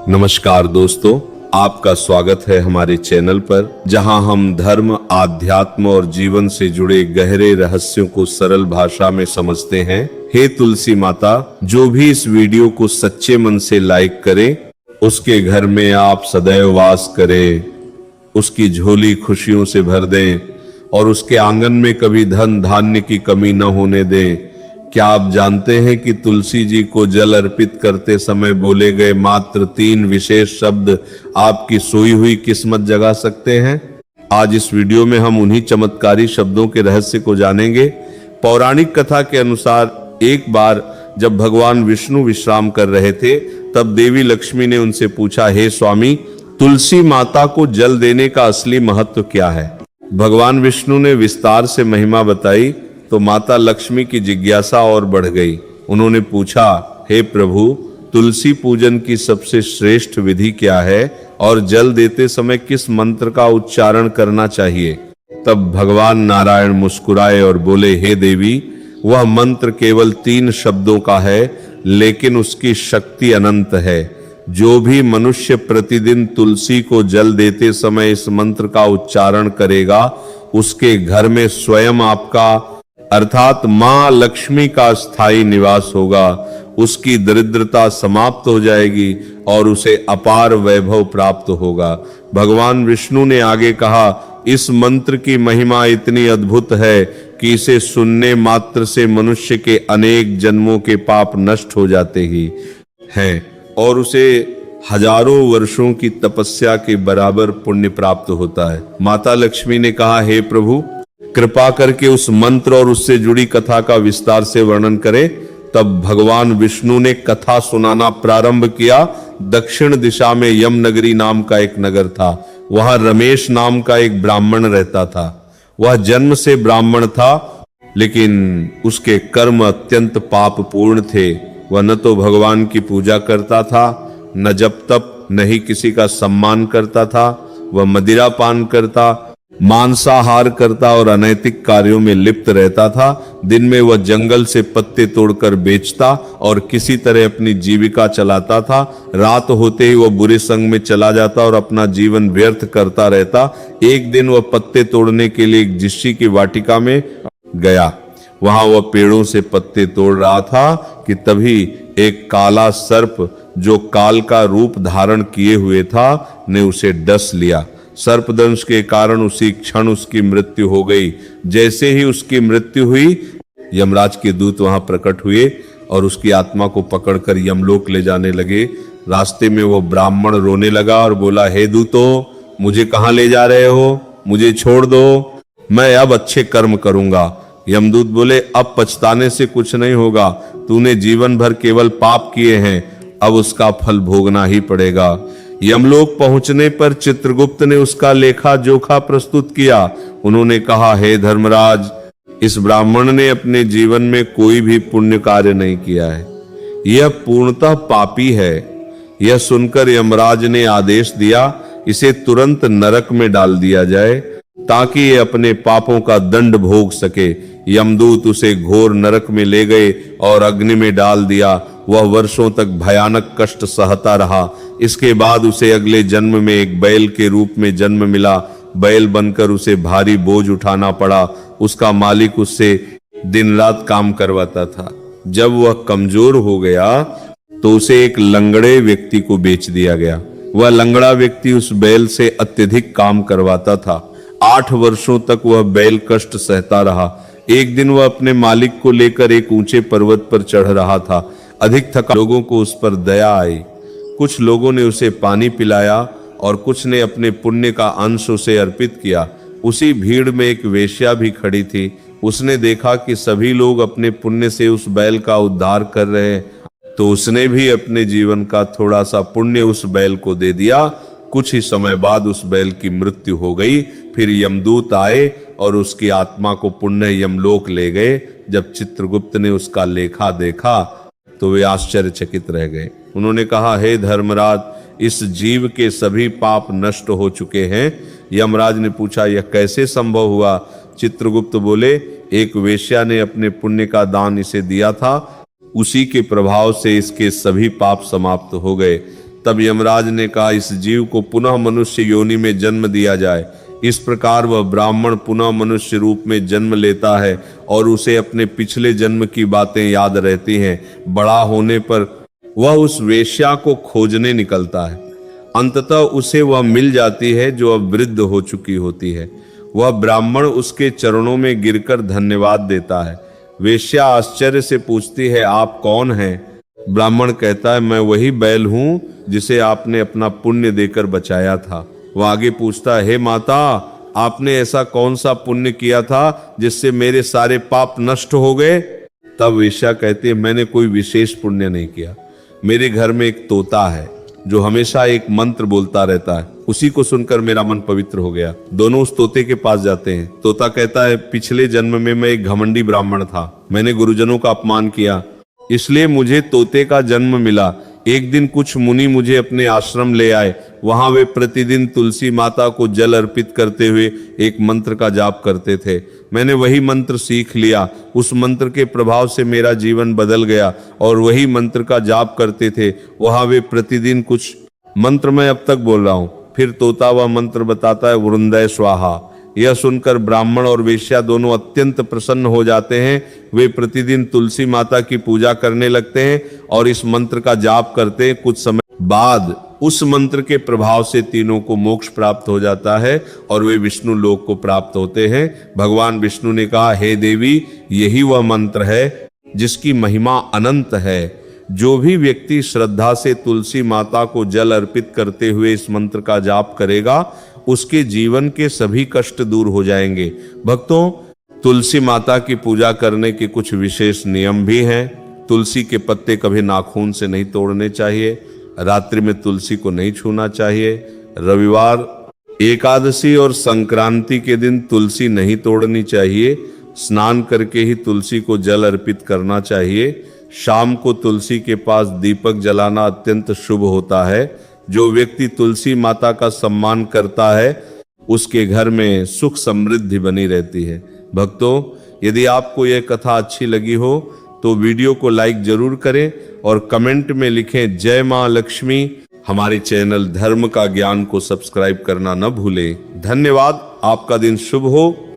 नमस्कार दोस्तों, आपका स्वागत है हमारे चैनल पर, जहां हम धर्म, आध्यात्म और जीवन से जुड़े गहरे रहस्यों को सरल भाषा में समझते हैं। हे तुलसी माता, जो भी इस वीडियो को सच्चे मन से लाइक करे, उसके घर में आप सदैव वास करें, उसकी झोली खुशियों से भर दें और उसके आंगन में कभी धन धान्य की कमी न होने दें। क्या आप जानते हैं कि तुलसी जी को जल अर्पित करते समय बोले गए मात्र 3 विशेष शब्द आपकी सोई हुई किस्मत जगा सकते हैं? आज इस वीडियो में हम उन्हीं चमत्कारी शब्दों के रहस्य को जानेंगे। पौराणिक कथा के अनुसार एक बार जब भगवान विष्णु विश्राम कर रहे थे, तब देवी लक्ष्मी ने उनसे पूछा, हे स्वामी, तुलसी माता को जल देने का असली महत्व क्या है? भगवान विष्णु ने विस्तार से महिमा बताई तो माता लक्ष्मी की जिज्ञासा और बढ़ गई। उन्होंने पूछा, हे प्रभु, तुलसी पूजन की सबसे श्रेष्ठ विधि क्या है और जल देते समय किस मंत्र का उच्चारण करना चाहिए? तब भगवान नारायण मुस्कुराए और बोले, हे देवी, वह मंत्र केवल 3 शब्दों का है, लेकिन उसकी शक्ति अनंत है। जो भी मनुष्य प्रतिदिन तुलसी को जल देते समय इस मंत्र का उच्चारण करेगा, उसके घर में स्वयं आपका अर्थात मां लक्ष्मी का स्थायी निवास होगा। उसकी दरिद्रता समाप्त हो जाएगी और उसे अपार वैभव प्राप्त होगा। भगवान विष्णु ने आगे कहा, इस मंत्र की महिमा इतनी अद्भुत है कि इसे सुनने मात्र से मनुष्य के अनेक जन्मों के पाप नष्ट हो जाते ही हैं और उसे हजारों वर्षों की तपस्या के बराबर पुण्य प्राप्त होता है। माता लक्ष्मी ने कहा, हे प्रभु, कृपा करके उस मंत्र और उससे जुड़ी कथा का विस्तार से वर्णन करें। तब भगवान विष्णु ने कथा सुनाना प्रारंभ किया। दक्षिण दिशा में यम नगरी नाम का एक नगर था। वहां रमेश नाम का एक ब्राह्मण रहता था। वह जन्म से ब्राह्मण था, लेकिन उसके कर्म अत्यंत पापपूर्ण थे। वह न तो भगवान की पूजा करता था, न जप तप, न ही किसी का सम्मान करता था। वह मदिरा पान करता, मांसाहार करता और अनैतिक कार्यों में लिप्त रहता था। दिन में वह जंगल से पत्ते तोड़कर बेचता और किसी तरह अपनी जीविका चलाता था। रात होते ही वह बुरे संग में चला जाता और अपना जीवन व्यर्थ करता रहता। एक दिन वह पत्ते तोड़ने के लिए एक जिस्सी की वाटिका में गया। वहां वह पेड़ों से पत्ते तोड़ रहा था कि तभी एक काला सर्प, जो काल का रूप धारण किए हुए था, ने उसे डस लिया। सर्पदंश के कारण उसी क्षण उसकी मृत्यु हो गई। जैसे ही उसकी मृत्यु हुई, यमराज के दूत वहां प्रकट हुए और उसकी आत्मा को पकड़कर यमलोक ले जाने लगे। रास्ते में वो ब्राह्मण रोने लगा और बोला, हे दूतों, मुझे कहां ले जा रहे हो? मुझे छोड़ दो, मैं अब अच्छे कर्म करूंगा। यमदूत बोले, अब पछताने से कुछ नहीं होगा। तूने जीवन भर केवल पाप किए हैं, अब उसका फल भोगना ही पड़ेगा। यमलोक पहुंचने पर चित्रगुप्त ने उसका लेखा जोखा प्रस्तुत किया। उन्होंने कहा, हे धर्मराज, इस ब्राह्मण ने अपने जीवन में कोई भी पुण्य कार्य नहीं किया है। यह पूर्णतः पापी है। यह सुनकर यमराज ने आदेश दिया, इसे तुरंत नरक में डाल दिया जाए ताकि ये अपने पापों का दंड भोग सके। यमदूत उसे घोर नरक में ले गए और अग्नि में डाल दिया। वह वर्षों तक भयानक कष्ट सहता रहा। इसके बाद उसे अगले जन्म में एक बैल के रूप में जन्म मिला। बैल बनकर उसे भारी बोझ उठाना पड़ा। उसका मालिक उससे दिन रात काम करवाता था। जब वह कमजोर हो गया तो उसे एक लंगड़े व्यक्ति को बेच दिया गया। वह लंगड़ा व्यक्ति उस बैल से अत्यधिक काम करवाता था। 8 वर्षों तक वह बैल कष्ट सहता रहा। एक दिन वह अपने मालिक को लेकर एक ऊंचे पर्वत पर चढ़ रहा था। अधिक थका लोगों को उस पर दया आई। कुछ लोगों ने उसे पानी पिलाया और कुछ ने अपने पुण्य का अंश उसे अर्पित किया। उसी भीड़ में एक वेश्या भी खड़ी थी। उसने देखा कि सभी लोग अपने पुण्य से उस बैल का उद्धार कर रहे हैं, तो उसने भी अपने जीवन का थोड़ा सा पुण्य उस बैल को दे दिया। कुछ ही समय बाद उस बैल की मृत्यु हो गई। फिर यमदूत आए और उसकी आत्मा को पुण्य यमलोक ले गए। जब चित्रगुप्त ने उसका लेखा देखा तो वे आश्चर्यचकित रह गए। उन्होंने कहा, हे धर्मराज, इस जीव के सभी पाप नष्ट हो चुके हैं। यमराज ने पूछा, यह कैसे संभव हुआ? चित्रगुप्त बोले, एक वेश्या ने अपने पुण्य का दान इसे दिया था। उसी के प्रभाव से इसके सभी पाप समाप्त हो गए। तब यमराज ने कहा, इस जीव को पुनः मनुष्य योनि में जन्म दिया जाए। इस प्रकार वह ब्राह्मण पुनः मनुष्य रूप में जन्म लेता है और उसे अपने पिछले जन्म की बातें याद रहती हैं। बड़ा होने पर वह उस वेश्या को खोजने निकलता है। अंततः उसे वह मिल जाती है जो अब वृद्ध हो चुकी होती है। वह ब्राह्मण उसके चरणों में गिरकर धन्यवाद देता है। वेश्या आश्चर्य से पूछती है, आप कौन हैं? ब्राह्मण कहता है, मैं वही बैल हूं जिसे आपने अपना पुण्य देकर बचाया था। वह आगे पूछता है, हे माता, आपने ऐसा कौन सा पुण्य किया था जिससे मेरे सारे पाप नष्ट हो गए? तब वेश्या कहती है, मैंने कोई विशेष पुण्य नहीं किया। मेरे घर में एक तोता है जो हमेशा एक मंत्र बोलता रहता है, उसी को सुनकर मेरा मन पवित्र हो गया। दोनों उस तोते के पास जाते हैं। तोता कहता है, पिछले जन्म में मैं एक घमंडी ब्राह्मण था, मैंने गुरुजनों का अपमान किया, इसलिए मुझे तोते का जन्म मिला। एक दिन कुछ मुनि मुझे अपने आश्रम ले आए। वहां वे प्रतिदिन तुलसी माता को जल अर्पित करते हुए एक मंत्र का जाप करते थे। मैंने वही मंत्र सीख लिया। उस मंत्र के प्रभाव से मेरा जीवन बदल गया और वही मंत्र का जाप करते थे। वहां वे प्रतिदिन कुछ मंत्र मैं अब तक बोल रहा हूं। फिर तोता वह मंत्र बताता है, वृंदय स्वाहा। यह सुनकर ब्राह्मण और वेश्या दोनों अत्यंत प्रसन्न हो जाते हैं। वे प्रतिदिन तुलसी माता की पूजा करने लगते हैं और इस मंत्र का जाप करते हैं। कुछ समय बाद उस मंत्र के प्रभाव से तीनों को मोक्ष प्राप्त हो जाता है और वे विष्णु लोक को प्राप्त होते हैं। भगवान विष्णु ने कहा, हे देवी, यही वह मंत्र है जिसकी महिमा अनंत है। जो भी व्यक्ति श्रद्धा से तुलसी माता को जल अर्पित करते हुए इस मंत्र का जाप करेगा, उसके जीवन के सभी कष्ट दूर हो जाएंगे। भक्तों, तुलसी माता की पूजा करने के कुछ विशेष नियम भी हैं। तुलसी के पत्ते कभी नाखून से नहीं तोड़ने चाहिए। रात्रि में तुलसी को नहीं छूना चाहिए। रविवार, एकादशी और संक्रांति के दिन तुलसी नहीं तोड़नी चाहिए। स्नान करके ही तुलसी को जल अर्पित करना चाहिए। शाम को तुलसी के पास दीपक जलाना अत्यंत शुभ होता है। जो व्यक्ति तुलसी माता का सम्मान करता है, उसके घर में सुख समृद्धि बनी रहती है। भक्तों, यदि आपको यह कथा अच्छी लगी हो तो वीडियो को लाइक जरूर करें और कमेंट में लिखें, जय मां लक्ष्मी। हमारे चैनल धर्म का ज्ञान को सब्सक्राइब करना न भूलें। धन्यवाद। आपका दिन शुभ हो।